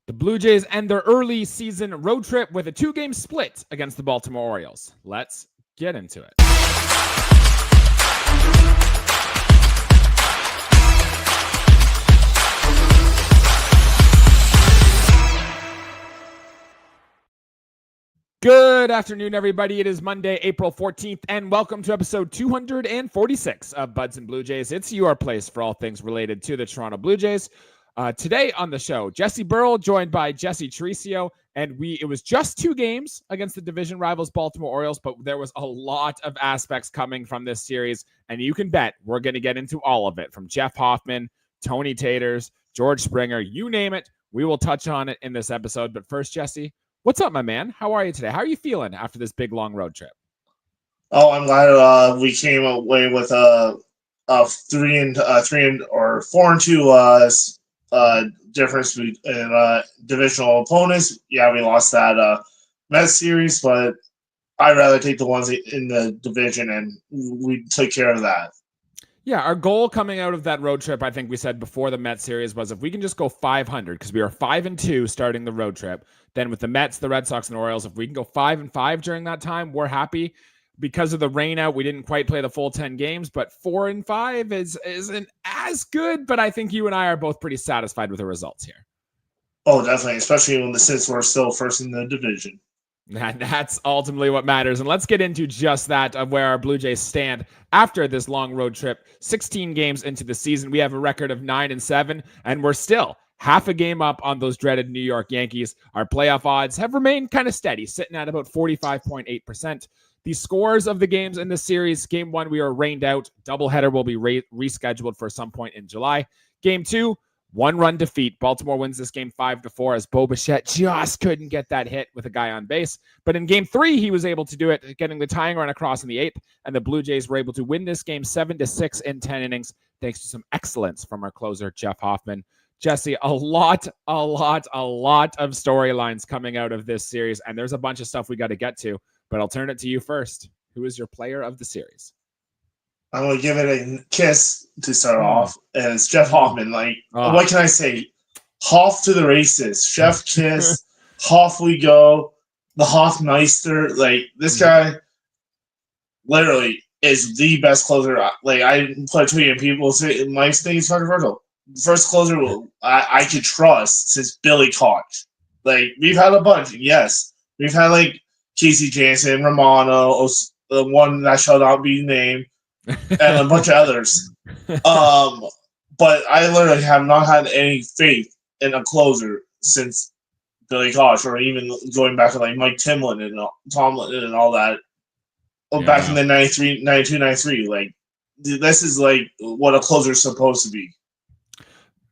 The Blue Jays end their early season road trip with a 2-game split against the Baltimore Orioles. Let's get into it. Good afternoon, everybody. It is Monday, April 14th, and welcome to episode 246 of Buds and Blue Jays. It's your place for all things related to the Toronto Blue Jays. Today on the show, Jesse Burrell joined by Jesse Tricio, and it was just 2 games against the division rivals Baltimore Orioles, but there was a lot of aspects coming from this series, and you can bet we're going to get into all of it, from Jeff Hoffman, Tony Taters, George Springer, you name it. We will touch on it in this episode. But first, Jesse, what's up, my man? How are you today? How are you feeling after this big, long road trip? Oh, I'm glad we came away with a 4-2 difference in divisional opponents. Yeah, we lost that Mets series, but I'd rather take the ones in the division, and we took care of that. Yeah, our goal coming out of that road trip, I think we said before the Mets series, was if we can just go 500, because we were 5-2 starting the road trip. Then with the Mets, the Red Sox, and the Orioles, if we can go 5-5 during that time, we're happy. Because of the rain out, we didn't quite play the full 10 games, but 4-5 isn't as good. But I think you and I are both pretty satisfied with the results here. Oh, definitely, especially since we're still first in the division. And that's ultimately what matters. And let's get into just that, of where our Blue Jays stand after this long road trip. 16 games into the season, we have a record of 9-7, and we're still half a game up on those dreaded New York Yankees. Our playoff odds have remained kind of steady, sitting at about 45.8%. The scores of the games in this series: Game 1, we were rained out. Doubleheader will be rescheduled for some point in July. Game 2, 1-run defeat. Baltimore wins this game 5-4, as Bo Bichette just couldn't get that hit with a guy on base. But in Game 3, he was able to do it, getting the tying run across in the 8th, and the Blue Jays were able to win this game 7-6 in 10 innings, thanks to some excellence from our closer, Jeff Hoffman. Jesse, a lot of storylines coming out of this series, and there's a bunch of stuff we got to get to, but I'll turn it to you first. Who is your player of the series? I'm going to give it a kiss to start off, and it's Jeff Hoffman. What can I say? Hoff to the races. Chef kiss. Hoff we go. The Hoffmeister. This guy literally is the best closer. I put tweet and people say my thing is controversial. First closer I could trust since Billy Koch. We've had a bunch. Yes. We've had Casey Jansen, Romano, the one that shall not be named, and a bunch of others. But I literally have not had any faith in a closer since Billy Koch, or even going back to Mike Tomlin and all that. Back in the 92, 93. This is what a closer is supposed to be.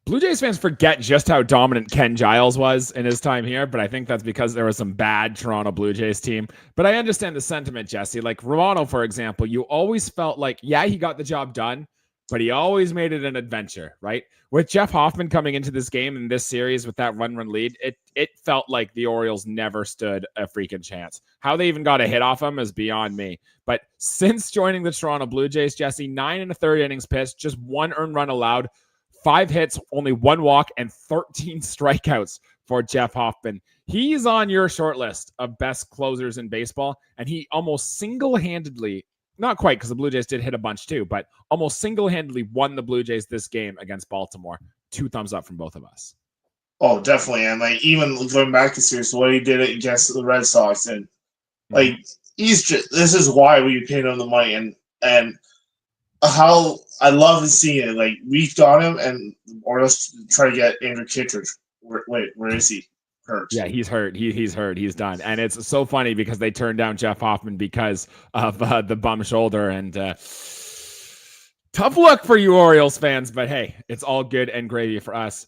Blue Jays fans forget just how dominant Ken Giles was in his time here, but I think that's because there was some bad Toronto Blue Jays team. But I understand the sentiment, Jesse. Romano, for example, you always felt he got the job done, but he always made it an adventure, right? With Jeff Hoffman coming into this game in this series with that run lead, it felt like the Orioles never stood a freaking chance. How they even got a hit off him is beyond me. But since joining the Toronto Blue Jays, Jesse, 9 1/3 innings pitched, just 1 earned run allowed, 5 hits, only 1 walk, and 13 strikeouts for Jeff Hoffman. He's on your short list of best closers in baseball, and he almost single-handedly, not quite because the Blue Jays did hit a bunch too, but almost single-handedly won the Blue Jays this game against Baltimore. 2 thumbs up from both of us. Oh, definitely. And even going back to series, the way he did it against the Red Sox, and this is why we paid him the money, and how I love seeing it. We've got him, or let's try to get Andrew Kittredge. Where is he? Hurt. Yeah, he's hurt. He's hurt. He's done. And it's so funny because they turned down Jeff Hoffman because of the bum shoulder. And tough luck for you Orioles fans, but hey, it's all good and gravy for us.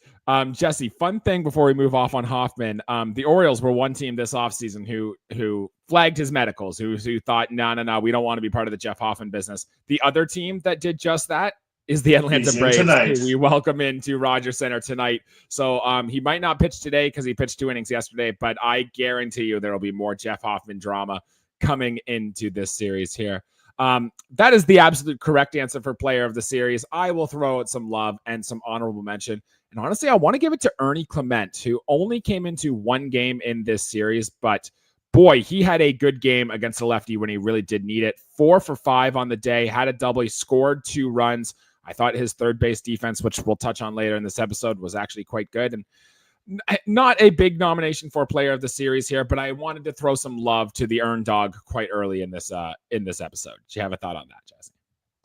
Jesse, fun thing before we move off on Hoffman. The Orioles were one team this offseason who flagged his medicals, who thought, no, we don't want to be part of the Jeff Hoffman business. The other team that did just that is the Atlanta Braves, who we welcome into Rogers Center tonight. So he might not pitch today because he pitched 2 innings yesterday, but I guarantee you there will be more Jeff Hoffman drama coming into this series here. That is the absolute correct answer for player of the series. I will throw out some love and some honorable mention. And honestly, I want to give it to Ernie Clement, who only came into one game in this series, but boy, he had a good game against a lefty when he really did need it. 4 for 5 on the day, had a double, he scored 2 runs. I thought his third base defense, which we'll touch on later in this episode, was actually quite good. And not a big nomination for player of the series here, but I wanted to throw some love to the Earn Dog quite early in this episode. Do you have a thought on that, Jesse?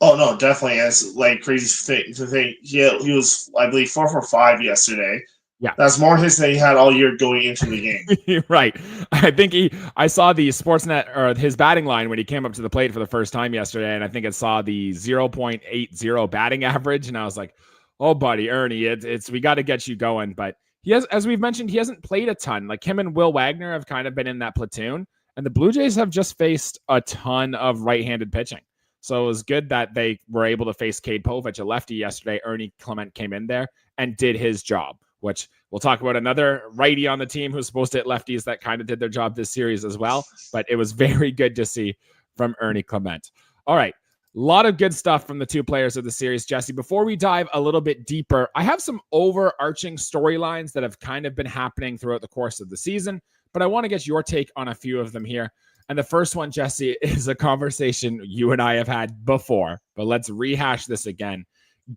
Oh no, definitely. It's like crazy to think. He was, I believe, 4 for 5 yesterday. Yeah, that's more hits than he had all year going into the game. Right. I think I saw the Sportsnet or his batting line when he came up to the plate for the first time yesterday, and I think it saw the 0.80 batting average, and I was like, "Oh, buddy, Ernie, it's we got to get you going." But he has, as we've mentioned, he hasn't played a ton. Like him and Will Wagner have kind of been in that platoon, and the Blue Jays have just faced a ton of right-handed pitching. So it was good that they were able to face Cade Povich, a lefty, yesterday. Ernie Clement came in there and did his job, which we'll talk about another righty on the team who's supposed to hit lefties that kind of did their job this series as well. But it was very good to see from Ernie Clement. All right. A lot of good stuff from the two players of the series, Jesse. Before we dive a little bit deeper, I have some overarching storylines that have kind of been happening throughout the course of the season, but I want to get your take on a few of them here. And the first one, Jesse, is a conversation you and I have had before, but let's rehash this again.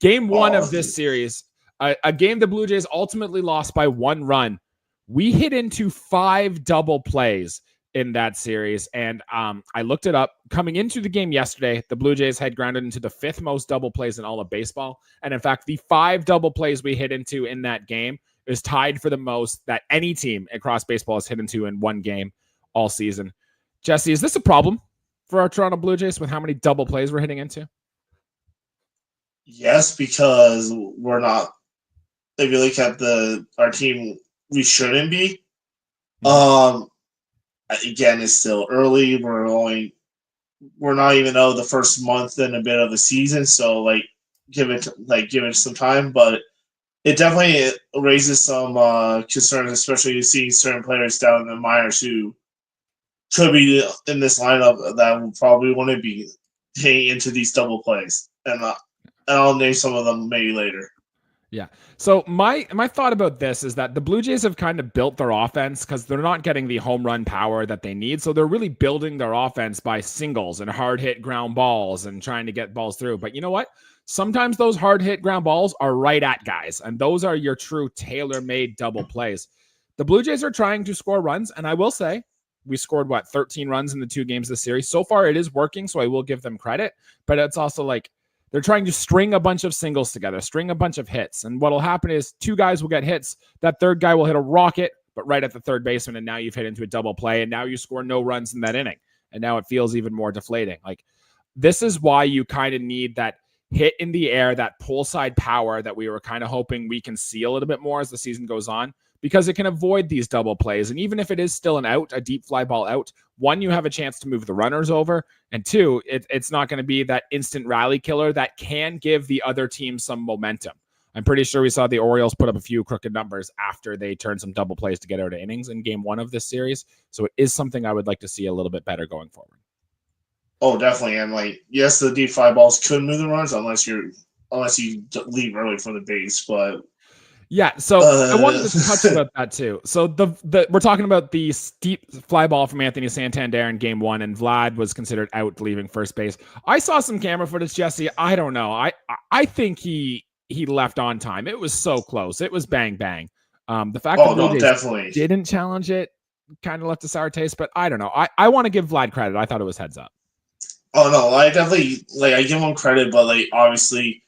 Game 1 of this series, a game the Blue Jays ultimately lost by 1 run. We hit into 5 double plays in that series. And I looked it up. Coming into the game yesterday, the Blue Jays had grounded into the 5th most double plays in all of baseball. And in fact, the 5 double plays we hit into in that game is tied for the most that any team across baseball has hit into in one game all season. Jesse, is this a problem for our Toronto Blue Jays with how many double plays we're hitting into? Yes, because we're not. If you look at our team, we shouldn't be. Again, it's still early. We're not even out of the first month and a bit of the season, so give it some time. But it definitely raises some concerns, especially seeing certain players down in the minors who could be in this lineup that will probably want to be hitting into these double plays, and I'll name some of them maybe later. Yeah. So my thought about this is that the Blue Jays have kind of built their offense because they're not getting the home run power that they need. So they're really building their offense by singles and hard hit ground balls and trying to get balls through. But you know what? Sometimes those hard hit ground balls are right at guys, and those are your true tailor-made double plays. The Blue Jays are trying to score runs, and I will say we scored 13 runs in the 2 games this series. So far it is working, so I will give them credit, but it's also like they're trying to string a bunch of singles together, string a bunch of hits. And what'll happen is 2 guys will get hits. That third guy will hit a rocket, but right at the third baseman. And now you've hit into a double play. And now you score no runs in that inning. And now it feels even more deflating. Like, this is why you kind of need that hit in the air, that pull side power that we were kind of hoping we can see a little bit more as the season goes on, because it can avoid these double plays. And even if it is still an out, a deep fly ball out, 1, you have a chance to move the runners over, and 2, it's not going to be that instant rally killer that can give the other team some momentum. I'm pretty sure we saw the Orioles put up a few crooked numbers after they turned some double plays to get out of innings in game 1 of this series. So it is something I would like to see a little bit better going forward. Oh, definitely. And yes, the deep fly balls could move the runs unless you leave early from the base, but yeah, so I wanted to touch about that too. So we're talking about the steep fly ball from Anthony Santander in game 1, and Vlad was considered out leaving first base. I saw some camera footage, Jesse. I don't know. I think he left on time. It was so close. It was bang bang. The fact that Blue Jays definitely didn't challenge it kind of left a sour taste, but I don't know. I want to give Vlad credit. I thought it was heads up. Oh no, I definitely I give him credit, but obviously,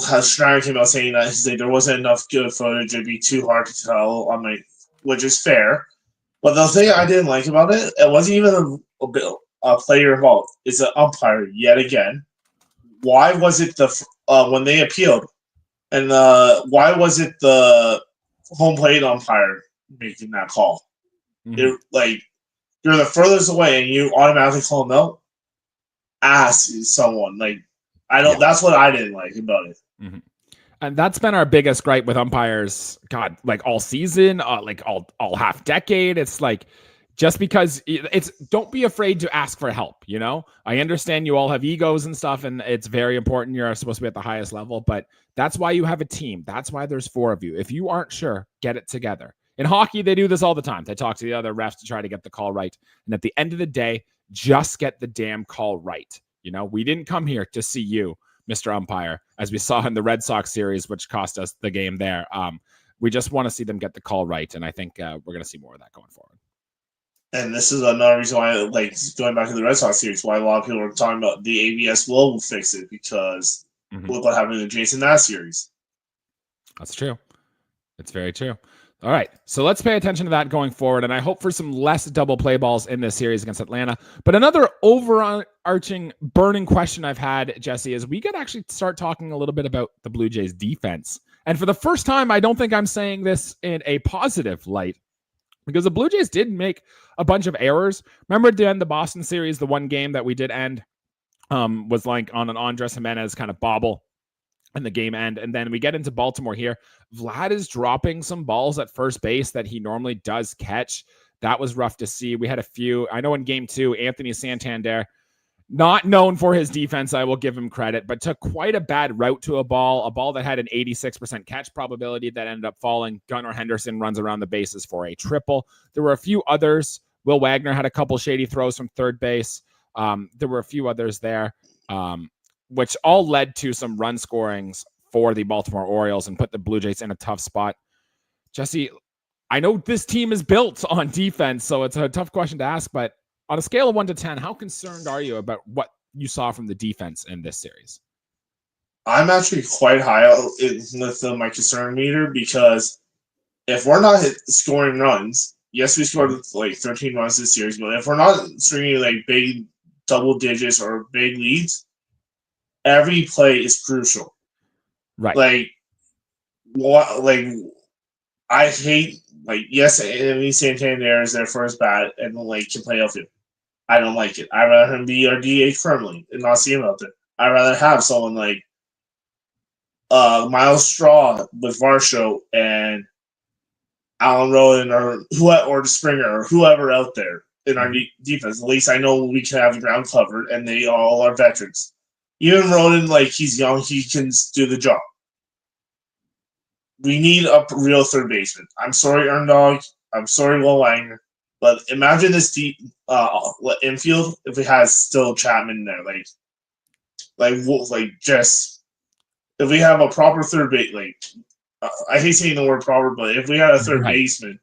has Schneider came out saying that there wasn't enough good footage, it'd be too hard to tell. Which is fair. But the thing I didn't like about it wasn't even a player involved. It's an umpire yet again. Why was it when they appealed, and why was it the home plate umpire making that call? Mm-hmm. You're the furthest away, and you automatically call them out. Ask someone That's what I didn't like about it. Mm-hmm. And that's been our biggest gripe with umpires. God, all season, all half decade. It's just because don't be afraid to ask for help. I understand you all have egos and stuff, and it's very important. You're supposed to be at the highest level, but that's why you have a team. That's why there's 4 of you. If you aren't sure, get it together. In hockey, they do this all the time. They talk to the other refs to try to get the call right. And at the end of the day, just get the damn call right. We didn't come here to see you, Mr. Umpire, as we saw in the Red Sox series, which cost us the game there. We just want to see them get the call right. And I think we're going to see more of that going forward. And this is another reason why, going back to the Red Sox series, why a lot of people are talking about the ABS will fix it, because look what happened in the Jason Nash series. That's true. It's very true. All right, so let's pay attention to that going forward, and I hope for some less double play balls in this series against Atlanta. But another overarching burning question I've had, Jesse, is we could actually start talking a little bit about the Blue Jays defense. And for the first time, I don't think I'm saying this in a positive light, because the Blue Jays did make a bunch of errors. Remember at the end of the Boston series, the one game that we did end was like on an Andres Jimenez kind of bobble in the game end. And then we get into Baltimore here. Vlad is dropping some balls at first base that he normally does catch. That was rough to see. We had a few. I know in game 2, Anthony Santander, not known for his defense, I will give him credit, but took quite a bad route to a ball that had an 86% catch probability that ended up falling. Gunnar Henderson runs around the bases for a triple. There were a few others. Will Wagner had a couple shady throws from third base. There were a few others there, which all led to some run scorings for the Baltimore Orioles and put the Blue Jays in a tough spot. Jesse, I know this team is built on defense, so it's a tough question to ask, but on a scale of 1 to 10, how concerned are you about what you saw from the defense in this series? I'm actually quite high with my concern meter, because if we're not scoring runs, yes, we scored 13 runs this series, but if we're not stringing big double digits or big leads, every play is crucial. Right. I hate, yes, Anthony Santander is their first bat and can play outfield. I don't like it. I'd rather him be our DH firmly and not see him out there. I'd rather have someone like Miles Straw with Varsho and Alan Rowan or Springer or whoever out there in our defense. At least I know we can have the ground covered, and they all are veterans. Even Rowan, he's young, he can do the job. We need a real third baseman. I'm sorry, Erndog. I'm sorry, Will Wagner. But imagine this deep infield if it has still Chapman there, just if we have a proper third base, I hate saying the word proper, but if we had a third baseman,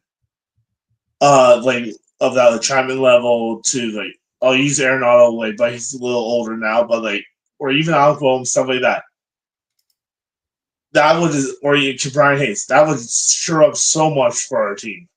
of that Chapman level to I'll use Arenado, but he's a little older now, but or even Alco, stuff like that. That would, or Brian Hayes, that would sure up so much for our team.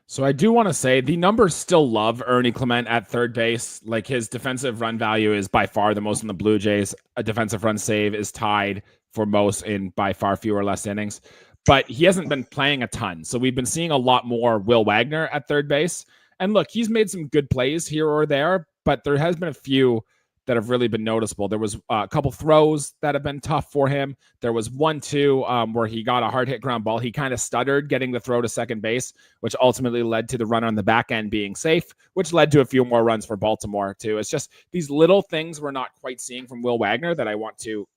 So I do want to say the numbers still love Ernie Clement at third base. His defensive run value is by far the most in the Blue Jays. A defensive run save is tied for most in by far fewer or less innings. But he hasn't been playing a ton. So we've been seeing a lot more Will Wagner at third base. And look, he's made some good plays here or there, but there has been a few that have really been noticeable. There was a couple throws that have been tough for him. There was 1-2 where he got a hard hit ground ball. He kind of stuttered getting the throw to second base, which ultimately led to the runner on the back end being safe, which led to a few more runs for Baltimore too. It's just these little things we're not quite seeing from Will Wagner that I want to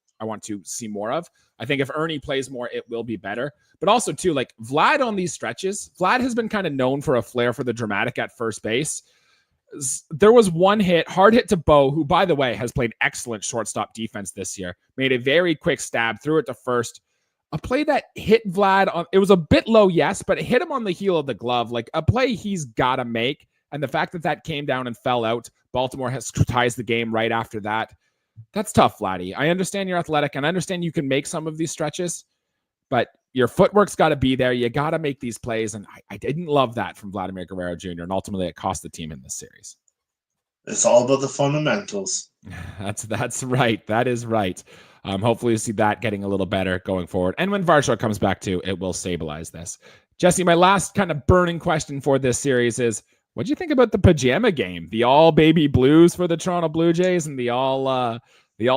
see more of. I think if Ernie plays more, it will be better. But also too, Vlad on these stretches, Vlad has been kind of known for a flair for the dramatic at first base. There was one hard hit to Bo, who, by the way, has played excellent shortstop defense this year, made a very quick stab, threw it to first. A play that hit Vlad on, it was a bit low, yes, but it hit him on the heel of the glove, a play he's got to make. And the fact that came down and fell out, Baltimore ties the game right after that. That's tough, Vladdy. I understand you're athletic, and I understand you can make some of these stretches, but your footwork's got to be there. You got to make these plays, and I didn't love that from Vladimir Guerrero Jr., and ultimately it cost the team in this series. It's all about the fundamentals. That's right. That is right. Hopefully you see that getting a little better going forward. And when Varsho comes back too, it will stabilize this. Jesse, my last kind of burning question for this series is, what do you think about the pajama game? The all baby blues for the Toronto Blue Jays and the all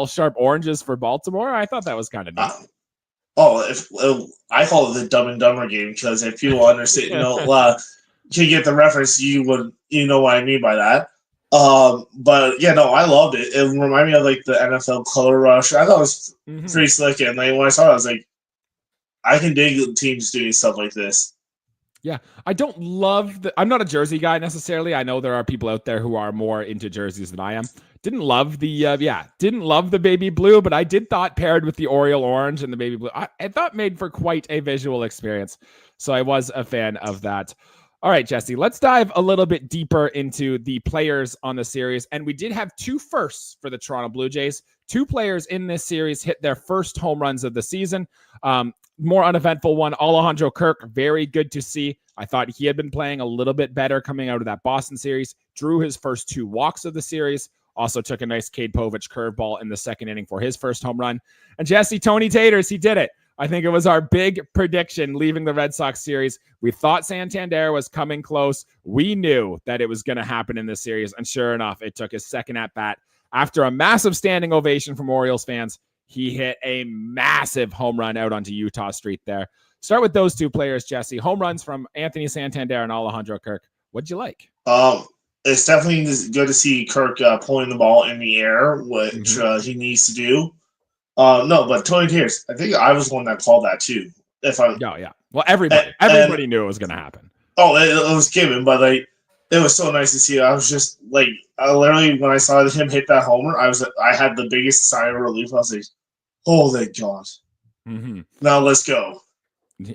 sharp oranges for Baltimore? I thought that was kind of neat. I call it the Dumb and Dumber game, because if people understand, can get the reference, you know what I mean by that. But yeah, no, I loved it. It reminded me of like the NFL Color Rush. I thought it was pretty slick, and like when I saw it, I was like, I can dig teams doing stuff like this. Yeah, I don't love I'm not a jersey guy necessarily. I know there are people out there who are more into jerseys than I am. Didn't love the baby blue, but I did thought paired with the Oriole orange and the baby blue, I thought made for quite a visual experience. So I was a fan of that. All right, Jesse, let's dive a little bit deeper into the players on the series. And we did have 2 firsts for the Toronto Blue Jays. 2 players in this series hit their first home runs of the season. More uneventful one, Alejandro Kirk, very good to see. I thought he had been playing a little bit better coming out of that Boston series. Drew his first 2 walks of the series. Also took a nice Cade Povich curveball in the second inning for his first home run. And Jesse, Tony Taters, he did it. I think it was our big prediction leaving the Red Sox series. We thought Santander was coming close. We knew that it was going to happen in this series. And sure enough, it took his second at bat. After a massive standing ovation from Orioles fans, he hit a massive home run out onto Utah Street there. Start with those 2 players, Jesse. Home runs from Anthony Santander and Alejandro Kirk. What'd you like? It's definitely good to see Kirk pulling the ball in the air, which he needs to do. No, but Tony Taters, I think I was the one that called that too. Yeah. Well, everybody knew it was going to happen. Oh, it was given, but like it was so nice to see. I was just like, literally when I saw him hit that homer, I had the biggest sigh of relief. I was like, holy God! Now let's go.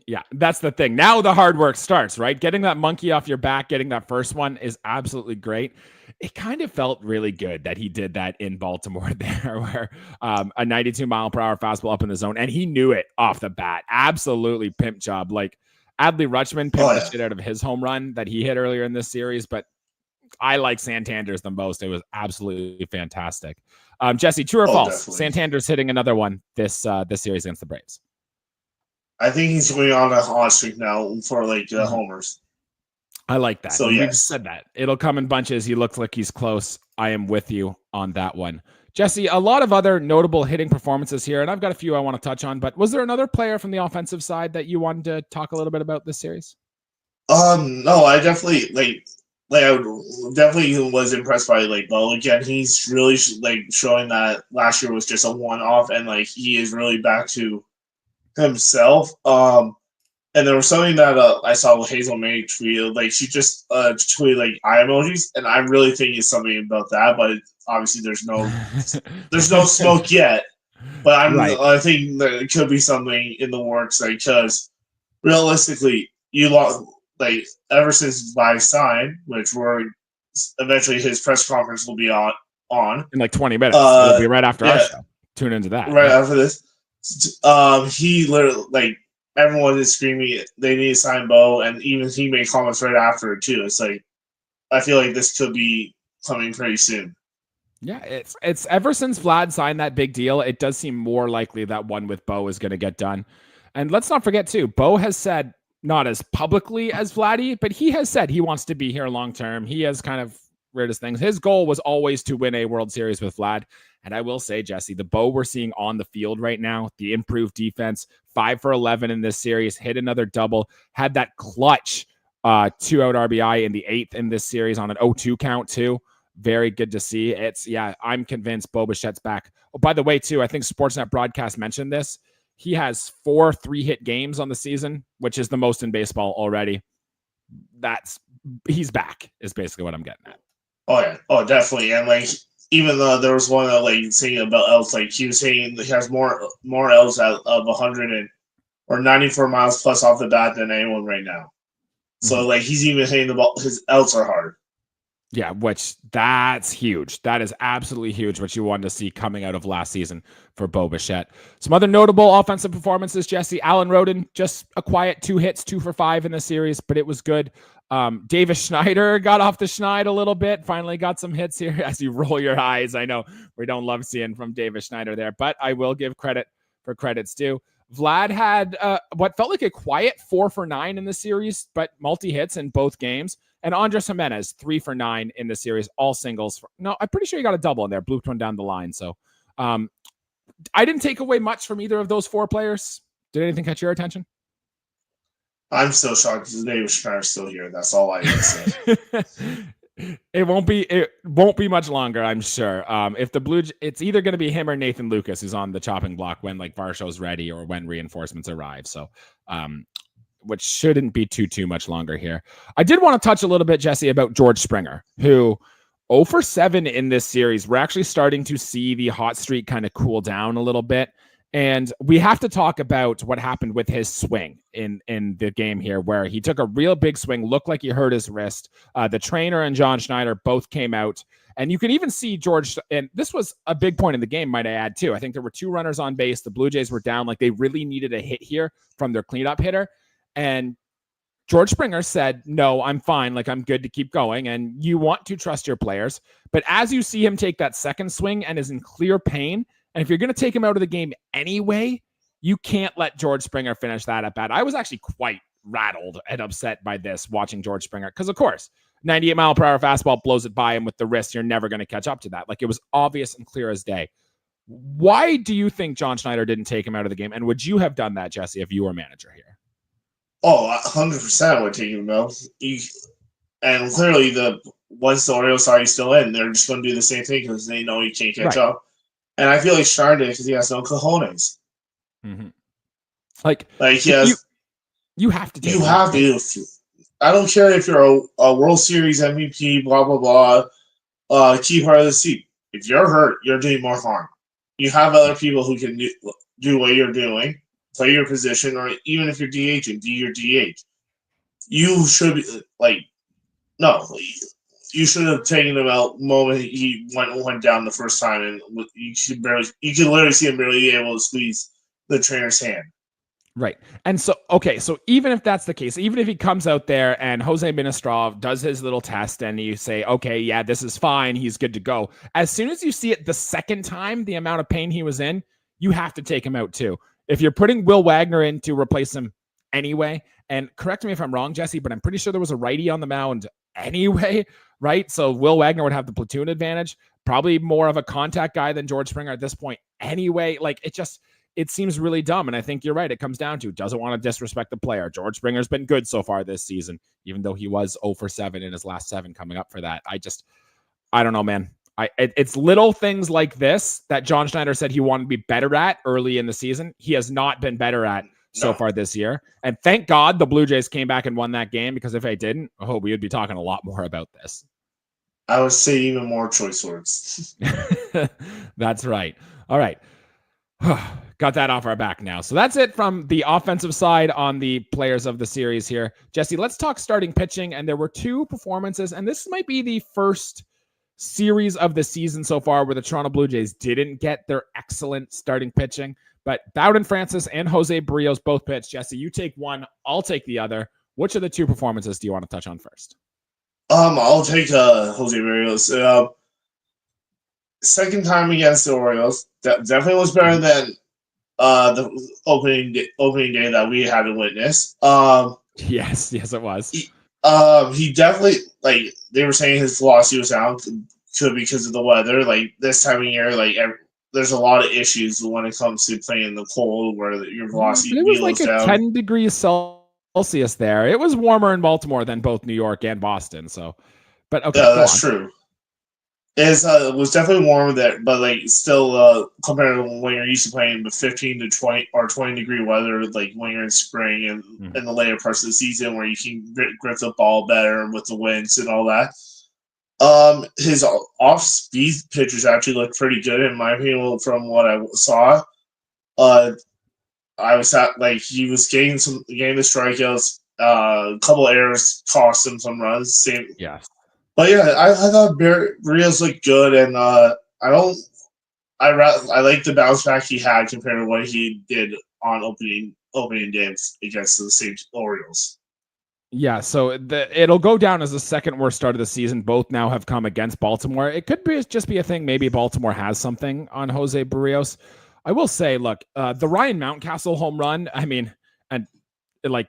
Yeah, that's the thing. Now the hard work starts, right? Getting that monkey off your back, getting that first one is absolutely great. It kind of felt really good that he did that in Baltimore there, where a 92-mile-per-hour fastball up in the zone, and he knew it off the bat. Absolutely pimp job. Like Adley Rutschman pimped the shit out of his home run that he hit earlier in this series, but I like Santander's the most. It was absolutely fantastic. Jesse, true or false? Definitely. Santander's hitting another one this series against the Braves. I think he's going on a hot streak now for like homers. I like that. So We've said that. It'll come in bunches. He looks like he's close. I am with you on that one. Jesse, a lot of other notable hitting performances here, and I've got a few I want to touch on, but was there another player from the offensive side that you wanted to talk a little bit about this series? No, I definitely I definitely was impressed by like Bo. Again, he's really like showing that last year was just a one-off, and like he is really back to himself. And there was something that I saw Hazel May tweet. Like she just tweeted like eye emojis, and I really think it's something about that. But obviously, there's no smoke yet. But I think that it could be something in the works. Like, because realistically, you lost like ever since Vlad signed, which we're eventually his press conference will be on in like 20 minutes. It'll be right after our show. Tune into that. Right after this. He literally like everyone is screaming they need to sign Bo, and even he made comments right after it too. It's like I feel like this could be coming pretty soon. Yeah, it's ever since Vlad signed that big deal, it does seem more likely that one with Bo is going to get done. And let's not forget too, Bo has said, not as publicly as Vladdy, but he has said he wants to be here long term. He has kind of read his things. His goal was always to win a World Series with Vlad. And I will say, Jesse, the Bo we're seeing on the field right now, the improved defense, 5 for 11 in this series, hit another double, had that clutch 2-out RBI in the 8th in this series on an 0-2 count too. Very good to see. I'm convinced Bo Bichette's back. Oh, by the way, too, I think Sportsnet Broadcast mentioned this. He has 4 3-hit games on the season, which is the most in baseball already. He's back, is basically what I'm getting at. Oh, yeah. Oh, definitely. And, like, even though there was one, like, saying about L's, like, he was saying he has more L's of 100 or 94 miles plus off the bat than anyone right now. So, like, he's even hitting the ball. His L's are hard. Yeah, that's huge. That is absolutely huge, what you wanted to see coming out of last season for Bo Bichette. Some other notable offensive performances, Jesse. Alan Roden, just a quiet 2 hits, 2 for 5 in the series, but it was good. Davis Schneider got off the schneid a little bit, finally got some hits here as you roll your eyes. I know we don't love seeing from Davis Schneider there, but I will give credit for credit's due. Vlad had what felt like a quiet 4 for 9 in the series, but multi-hits in both games. And Andres Jimenez, 3 for 9 in the series, all singles. No, I'm pretty sure he got a double in there, blooped one down the line. So I didn't take away much from either of those 4 players. Did anything catch your attention? I'm still shocked that David Schneider's still here. That's all I can say. It won't be much longer, I'm sure. If the it's either going to be him or Nathan Lucas who's on the chopping block when like Varsho's ready or when reinforcements arrive. So, which shouldn't be too much longer here. I did want to touch a little bit, Jesse, about George Springer, who 0 for 7 in this series. We're actually starting to see the hot streak kind of cool down a little bit. And we have to talk about what happened with his swing in the game here, where he took a real big swing, looked like he hurt his wrist. The trainer and John Schneider both came out. And you can even see George, and this was a big point in the game, might I add, too. I think there were 2 runners on base. The Blue Jays were down. Like, they really needed a hit here from their cleanup hitter. And George Springer said, no, I'm fine. Like, I'm good to keep going. And you want to trust your players. But as you see him take that second swing and is in clear pain, and if you're going to take him out of the game anyway, you can't let George Springer finish that at bat. I was actually quite rattled and upset by this watching George Springer. Because, of course, 98-mile-per-hour fastball blows it by him with the wrist. You're never going to catch up to that. Like, it was obvious and clear as day. Why do you think John Schneider didn't take him out of the game? And would you have done that, Jesse, if you were manager here? Oh, 100% would take him out. And clearly, once the Orioles saw he's still in, they're just going to do the same thing because they know he can't catch up. And I feel like Schneider did because he has no cojones. Mm-hmm. He has. You have to. You have to. I don't care if you're a World Series MVP, blah blah blah, key part of the seat. If you're hurt, you're doing more harm. You have other people who can do what you're doing, play your position, or even if you're DHing, do your DH. You should be no. You should have taken him out the moment he went down the first time, and you could literally see him barely able to squeeze the trainer's hand. Right. And so, okay, so even if that's the case, even if he comes out there and Jose Minestrov does his little test and you say, okay, yeah, this is fine, he's good to go. As soon as you see it the second time, the amount of pain he was in, you have to take him out too. If you're putting Will Wagner in to replace him anyway, and correct me if I'm wrong, Jesse, but I'm pretty sure there was a righty on the mound anyway, right? So Will Wagner would have the platoon advantage, probably more of a contact guy than George Springer at this point anyway. Like, it seems really dumb. And I think you're right. It comes down to doesn't want to disrespect the player. George Springer's been good so far this season, even though he was 0 for 7 in his last 7 coming up for that. I don't know, man. It's little things like this that John Schneider said he wanted to be better at early in the season. He has not been better at so far this year. And thank God the Blue Jays came back and won that game, because if they didn't, we would be talking a lot more about this. I would say even more choice words. That's right. All right. Got that off our back now. So that's it from the offensive side on the players of the series here. Jesse, let's talk starting pitching. And there were 2 performances, and this might be the first series of the season so far where the Toronto Blue Jays didn't get their excellent starting pitching. But Bowden Francis and Jose Barrios both pitched. Jesse, you take one, I'll take the other. Which of the 2 performances do you want to touch on first? I'll take Jose Barrios. Second time against the Orioles, definitely was better than the opening day that we had to witness. Yes, it was. He definitely, they were saying his velocity was down, could be because of the weather. Like, this time of year, there's a lot of issues when it comes to playing in the cold where your velocity it was like a down. 10 degrees Celsius there. It was warmer in Baltimore than both New York and Boston. So, but okay. Yeah, that's true. It was definitely warmer there, but still compared to when you're used to playing with 15 to 20 or 20 degree weather, like when you're in spring and in the later parts of the season where you can grip the ball better with the winds and all that. His off-speed pitches actually looked pretty good in my opinion from what I saw. I was he was getting the strikeouts. A couple errors cost him some runs. Yes. But yeah, I thought Barrios looked good, and I like the bounce back he had compared to what he did on opening day against the St. Orioles. Yeah, so it'll go down as the second worst start of the season. Both now have come against Baltimore. It could just be a thing. Maybe Baltimore has something on Jose Barrios. I will say, look, the Ryan Mountcastle home run, I mean, and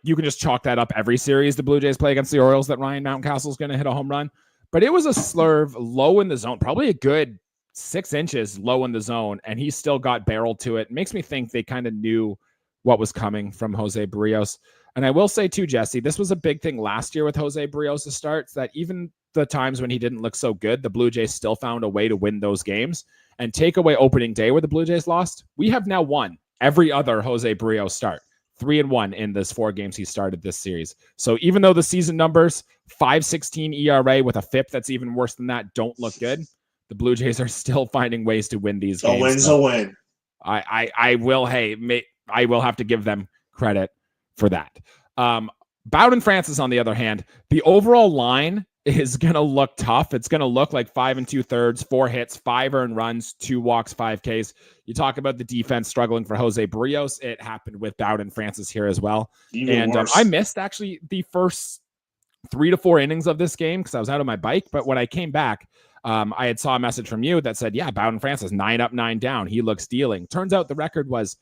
you can just chalk that up every series the Blue Jays play against the Orioles that Ryan Mountcastle is going to hit a home run. But it was a slurve low in the zone, probably a good 6 inches low in the zone, and he still got barreled to it. It makes me think they kind of knew what was coming from Jose Barrios. And I will say too, Jesse, this was a big thing last year with Jose Barrios' starts, that even the times when he didn't look so good, the Blue Jays still found a way to win those games. And take away opening day where the Blue Jays lost, we have now won every other Jose Barrios start. 3-1 in this 4 games he started this series. So even though the season numbers, 5.16 ERA with a FIP that's even worse than that, don't look good, the Blue Jays are still finding ways to win these games. A win's a win. I will have to give them credit for that. Bowden Francis, on the other hand, the overall line is going to look tough. It's going to look like 5 2/3, 4 hits, 5 earned runs, 2 walks, 5 Ks. You talk about the defense struggling for Jose Barrios. It happened with Bowden Francis here as well. Even worse. I missed actually the first 3 to 4 innings of this game because I was out on my bike. But when I came back, I had saw a message from you that said, yeah, Bowden Francis, 9 up, 9 down. He looks dealing. Turns out the record was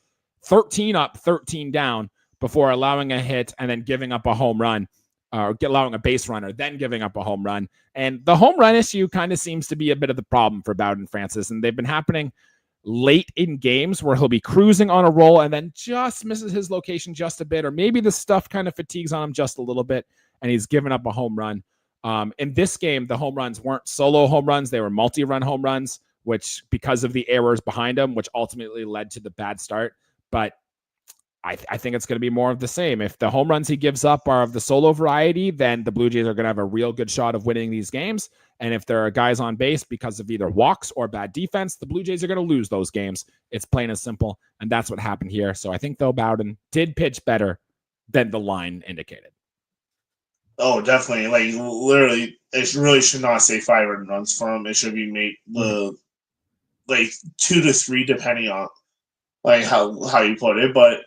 13 up, 13 down before allowing a hit and then giving up a home run. Allowing a base runner, then giving up a home run. And the home run issue kind of seems to be a bit of the problem for Bowden Francis. And they've been happening late in games where he'll be cruising on a roll and then just misses his location just a bit, or maybe the stuff kind of fatigues on him just a little bit and he's given up a home run. In this game, the home runs weren't solo home runs. They were multi-run home runs, which because of the errors behind him, which ultimately led to the bad start. But I think it's going to be more of the same. If the home runs he gives up are of the solo variety, then the Blue Jays are going to have a real good shot of winning these games. And if there are guys on base because of either walks or bad defense, the Blue Jays are going to lose those games. It's plain and simple. And that's what happened here. So I think, though, Bowden did pitch better than the line indicated. Oh, definitely. Like, literally, it really should not say 5 runs for him. It should be made like 2 to 3, depending on like how you put it. But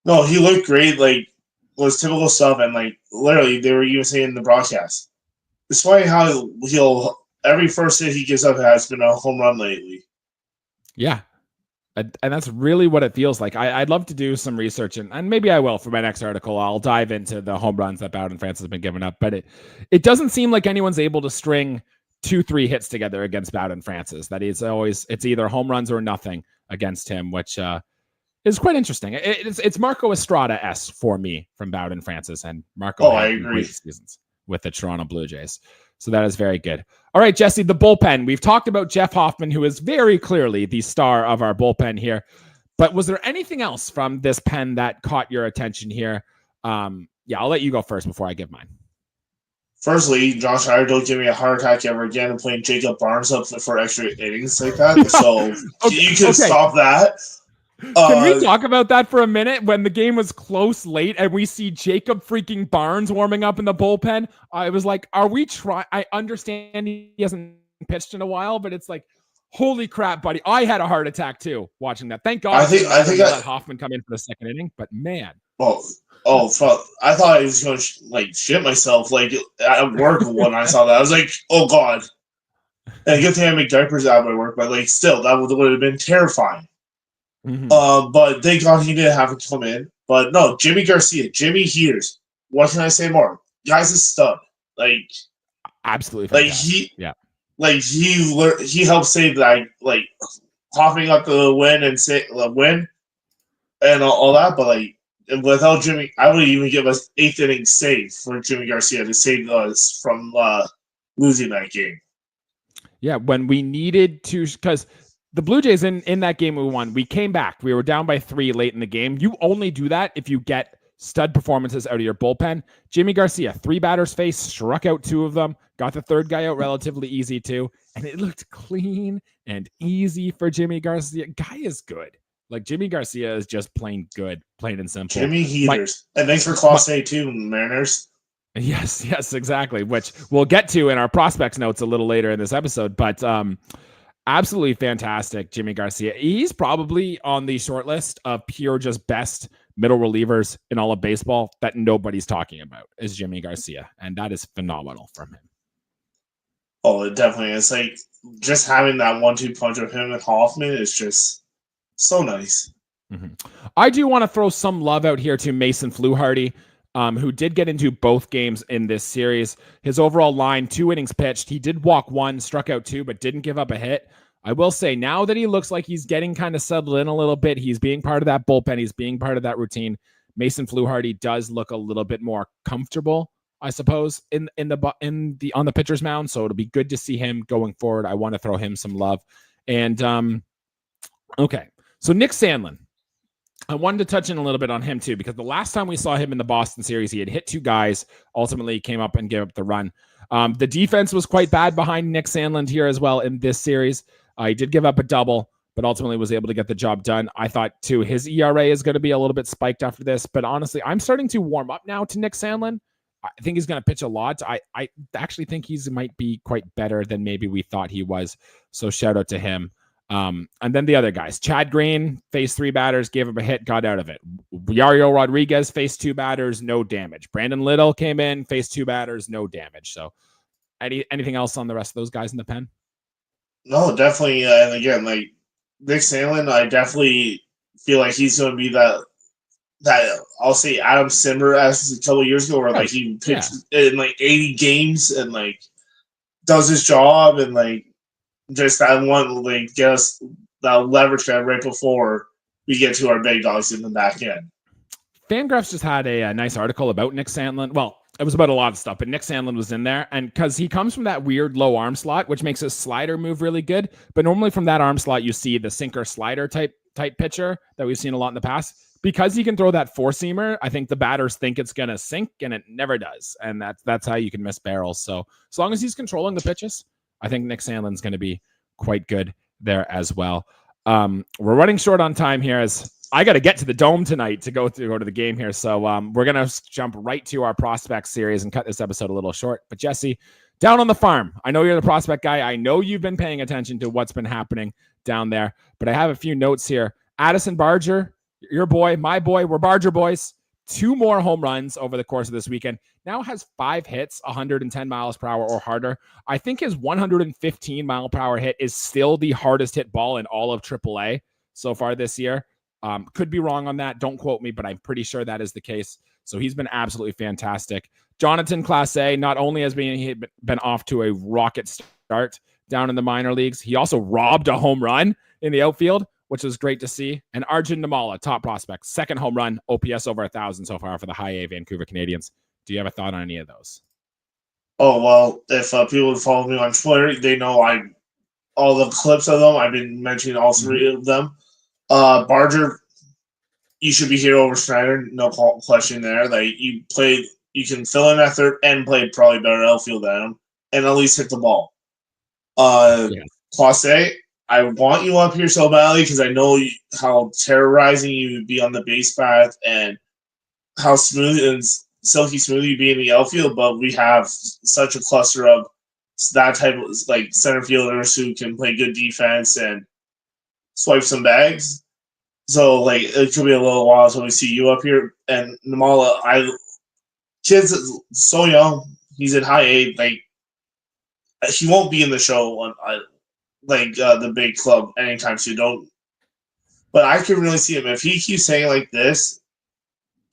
no, he looked great. Like, was typical stuff, and like literally, they were even saying in the broadcast, despite how every first hit he gives up has been a home run lately. Yeah, and that's really what it feels like. I'd love to do some research, and maybe I will for my next article. I'll dive into the home runs that Bowden Francis has been giving up, but it doesn't seem like anyone's able to string 2-3 hits together against Bowden Francis. That it's either home runs or nothing against him, which is quite interesting. It's Marco Estrada-esque for me from Bowden Francis, and Marco had great seasons with the Toronto Blue Jays. So that is very good. All right, Jesse, the bullpen. We've talked about Jeff Hoffman, who is very clearly the star of our bullpen here. But was there anything else from this pen that caught your attention here? I'll let you go first before I give mine. Firstly, Josh Hader, don't give me a heart attack ever again and playing Jacob Barnes up for extra innings like that. So you can stop that. Can we talk about that for a minute? When the game was close late and we see Jacob freaking Barnes warming up in the bullpen, I was like, are we trying? I understand he hasn't pitched in a while, but it's like, holy crap, buddy. I had a heart attack too watching that. Thank God I think let Hoffman come in for the second inning, but man. Oh, fuck. I thought I was going to shit myself at work when I saw that. I was like, oh, God. And good thing I make diapers out of my work, but still, that would have been terrifying. Mm-hmm. But thank God he didn't have to come in. But no, Jimmy Garcia, Jimmy Heaters. What can I say more? Guy's a stud. Absolutely fantastic. He helped save Hoffman got the win and and all that. But without Jimmy, I would even give us 8th inning save for Jimmy Garcia to save us from losing that game. Yeah, when we needed to, because the Blue Jays in that game we won, we came back. We were down by 3 late in the game. You only do that if you get stud performances out of your bullpen. Jimmy Garcia, 3 batters faced, struck out 2 of them, got the 3rd guy out relatively easy too, and it looked clean and easy for Jimmy Garcia. Guy is good. Jimmy Garcia is just plain good, plain and simple. Jimmy Heaters. And thanks for Class A too, Mariners. Yes, exactly, which we'll get to in our prospects notes a little later in this episode, but absolutely fantastic, Jimmy Garcia. He's probably on the short list of pure just best middle relievers in all of baseball that nobody's talking about is Jimmy Garcia, and that is phenomenal from him. Oh, it definitely is. Just having that 1-2 punch of him and Hoffman is just so nice. Mm-hmm. I do want to throw some love out here to Mason Fluharty, who did get into both games in this series. His overall line, 2 innings pitched. He did walk 1, struck out 2, but didn't give up a hit. I will say now that he looks like he's getting kind of settled in a little bit, he's being part of that bullpen. He's being part of that routine. Mason Fluharty does look a little bit more comfortable, I suppose, on the pitcher's mound. So it'll be good to see him going forward. I want to throw him some love. And okay, so Nick Sandlin. I wanted to touch in a little bit on him too, because the last time we saw him in the Boston series, he had hit 2 guys, ultimately came up and gave up the run. The defense was quite bad behind Nick Sandlin here as well in this series. He did give up a double, but ultimately was able to get the job done. I thought too, his ERA is going to be a little bit spiked after this, but honestly, I'm starting to warm up now to Nick Sandlin. I think he's going to pitch a lot. I actually think he might be quite better than maybe we thought he was. So shout out to him. And then the other guys, Chad Green faced 3 batters, gave him a hit, got out of it. Yario Rodriguez faced 2 batters, no damage. Brandon Little came in, faced 2 batters, no damage. So anything else on the rest of those guys in the pen? No, definitely. And again, like Nick Sandlin, I definitely feel like he's going to be that I'll say Adam Simmer as a couple of years ago, where like he pitched in like 80 games and like does his job and like just that one like get us that leverage that right before we get to our big dogs in the back end. Fangraphs just had a nice article about Nick Sandlin. Well, it was about a lot of stuff, but Nick Sandlin was in there, and because he comes from that weird low arm slot, which makes his slider move really good. But normally from that arm slot, you see the sinker slider type pitcher that we've seen a lot in the past. Because he can throw that 4-seamer, I think the batters think it's going to sink, and it never does. And that's how you can miss barrels. So as long as he's controlling the pitches, I think Nick Sandlin's going to be quite good there as well. We're running short on time here, as I got to get to the Dome tonight to go to the game here. So we're going to jump right to our prospect series and cut this episode a little short. But Jesse, down on the farm, I know you're the prospect guy. I know you've been paying attention to what's been happening down there, but I have a few notes here. Addison Barger, your boy, my boy, we're Barger boys. 2 more home runs over the course of this weekend. Now has 5 hits, 110 miles per hour or harder. I think his 115 mile per hour hit is still the hardest hit ball in all of AAA so far this year. Could be wrong on that. Don't quote me, but I'm pretty sure that is the case. So he's been absolutely fantastic. Jonathan Clase not only has been off to a rocket start down in the minor leagues, he also robbed a home run in the outfield, which was great to see. And Arjun Namala, top prospect, 2nd home run, OPS over 1,000 so far for the high A Vancouver Canadians. Do you have a thought on any of those? Oh, well, if people follow me on Twitter, they know all the clips of them. I've been mentioning all 3 of them. Barger, you should be here over Schneider, no question there. Like you can fill in at third and play probably better outfield than him, and at least hit the ball. Clase, I want you up here so badly because I know how terrorizing you would be on the base path and how smooth and silky smooth you'd be in the outfield. But we have such a cluster of that type of like center fielders who can play good defense and swipe some bags. So like it could be a little while until we see you up here. And Namala, kid's so young. He's in high A. Like he won't be in the show on the big club anytime soon. But I can really see him if he keeps saying like this.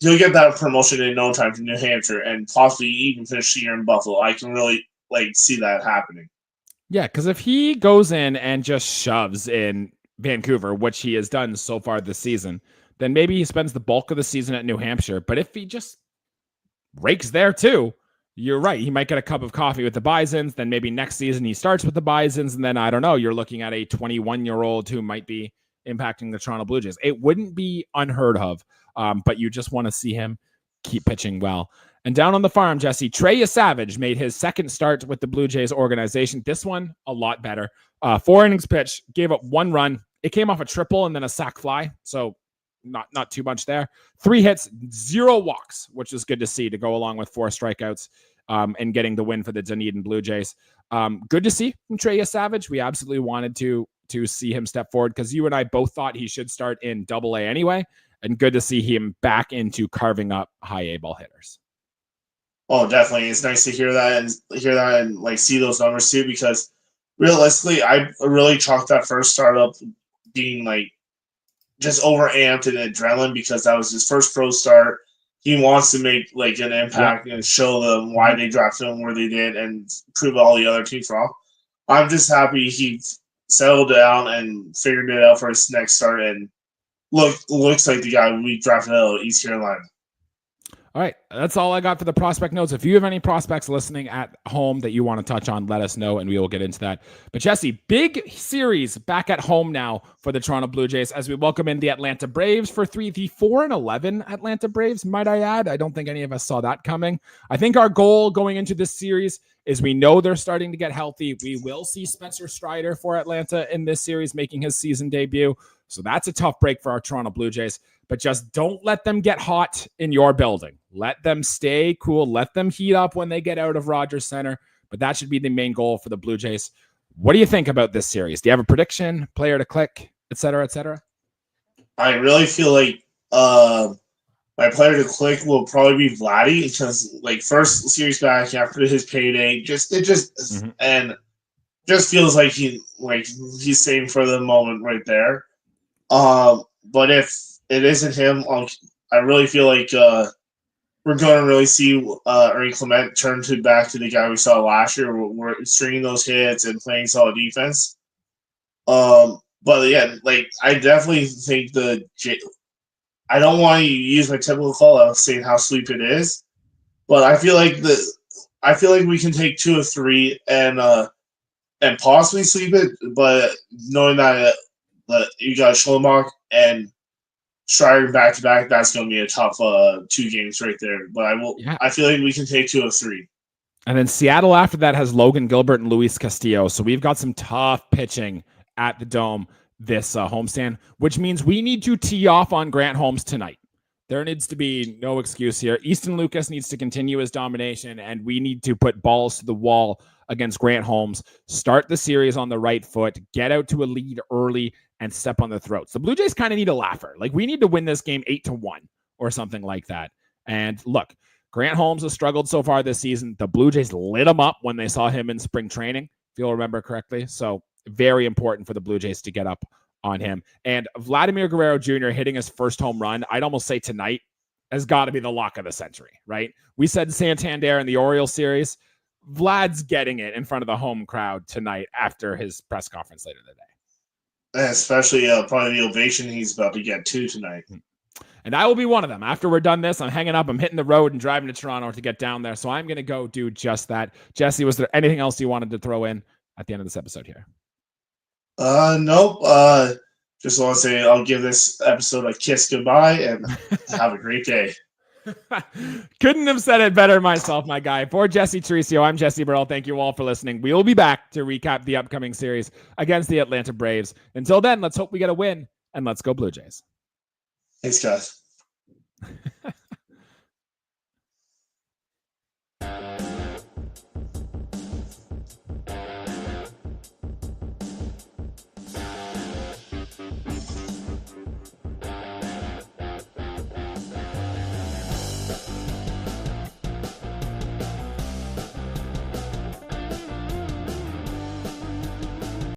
He'll get that promotion in no time to New Hampshire and possibly even finish the year in Buffalo. I can really see that happening. Yeah, because if he goes in and just shoves in Vancouver, which he has done so far this season, then maybe he spends the bulk of the season at New Hampshire. But if he just rakes there too, you're right. He might get a cup of coffee with the Bisons. Then maybe next season he starts with the Bisons. And then I don't know, you're looking at a 21-year-old who might be impacting the Toronto Blue Jays. It wouldn't be unheard of, but you just want to see him keep pitching well. And down on the farm, Jesse, Trey Savage made his 2nd start with the Blue Jays organization. This one, a lot better. 4 innings pitched, gave up 1 run. It came off a triple and then a sac fly. So not too much there. 3 hits, 0 walks, which is good to see to go along with 4 strikeouts and getting the win for the Dunedin Blue Jays. Good to see from Trey Savage. We absolutely wanted to see him step forward because you and I both thought he should start in Double-A anyway. And good to see him back into carving up high A ball hitters. Oh, definitely. It's nice to hear that and see those numbers too, because realistically, I really chalked that first startup being just over amped and adrenaline because that was his first pro start. He wants to make an impact and show them why they drafted him where they did and prove all the other teams wrong. I'm just happy he settled down and figured it out for his next start and looks like the guy we drafted out of East Carolina. All right, that's all I got for the prospect notes. If you have any prospects listening at home that you want to touch on, let us know, and we will get into that. But Jesse, big series back at home now for the Toronto Blue Jays as we welcome in the Atlanta Braves for the 4-11 Atlanta Braves, might I add. I don't think any of us saw that coming. I think our goal going into this series is we know they're starting to get healthy. We will see Spencer Strider for Atlanta in this series making his season debut. So that's a tough break for our Toronto Blue Jays. But just don't let them get hot in your building. Let them stay cool. Let them heat up when they get out of Rogers Center. But that should be the main goal for the Blue Jays. What do you think about this series? Do you have a prediction, player to click, et cetera, et cetera? I really feel like my player to click will probably be Vladdy because, like, first series back after his payday, just feels like he's saving for the moment right there. But if it isn't him, I really feel like we're going to really see Ernie Clement turn back to the guy we saw last year. We're stringing those hits and playing solid defense. But yeah, like I definitely think I don't want to use my typical call out saying how sweep it is, but I feel like we can take 2 or 3 and possibly sweep it. But knowing that you got Schlumach and Strider back to back, that's going to be a tough 2 games right there. But I feel like we can take 2 or 3. And then Seattle after that has Logan Gilbert and Luis Castillo. So we've got some tough pitching at the Dome this homestand, which means we need to tee off on Grant Holmes tonight. There needs to be no excuse here. Easton Lucas needs to continue his domination, and we need to put balls to the wall against Grant Holmes, start the series on the right foot, get out to a lead early, and step on the throats. The Blue Jays kind of need a laugher. Like, we need to win this game 8-1 or something like that. And look, Grant Holmes has struggled so far this season. The Blue Jays lit him up when they saw him in spring training, if you'll remember correctly. So very important for the Blue Jays to get up on him. And Vladimir Guerrero Jr. hitting his first home run, I'd almost say tonight, has got to be the lock of the century, right? We said Santander in the Orioles series. Vlad's getting it in front of the home crowd tonight after his press conference later today. And especially probably the ovation he's about to get too tonight. And I will be one of them. After we're done this, I'm hanging up, I'm hitting the road and driving to Toronto to get down there. So I'm going to go do just that. Jesse, was there anything else you wanted to throw in at the end of this episode here? Nope. Just want to say I'll give this episode a kiss goodbye and have a great day. Couldn't have said it better myself, my guy. For Jesse Tricio, I'm Jesse Burrell. Thank you all for listening. We will be back to recap the upcoming series against the Atlanta Braves. Until then, let's hope we get a win, and let's go Blue Jays. Thanks, guys.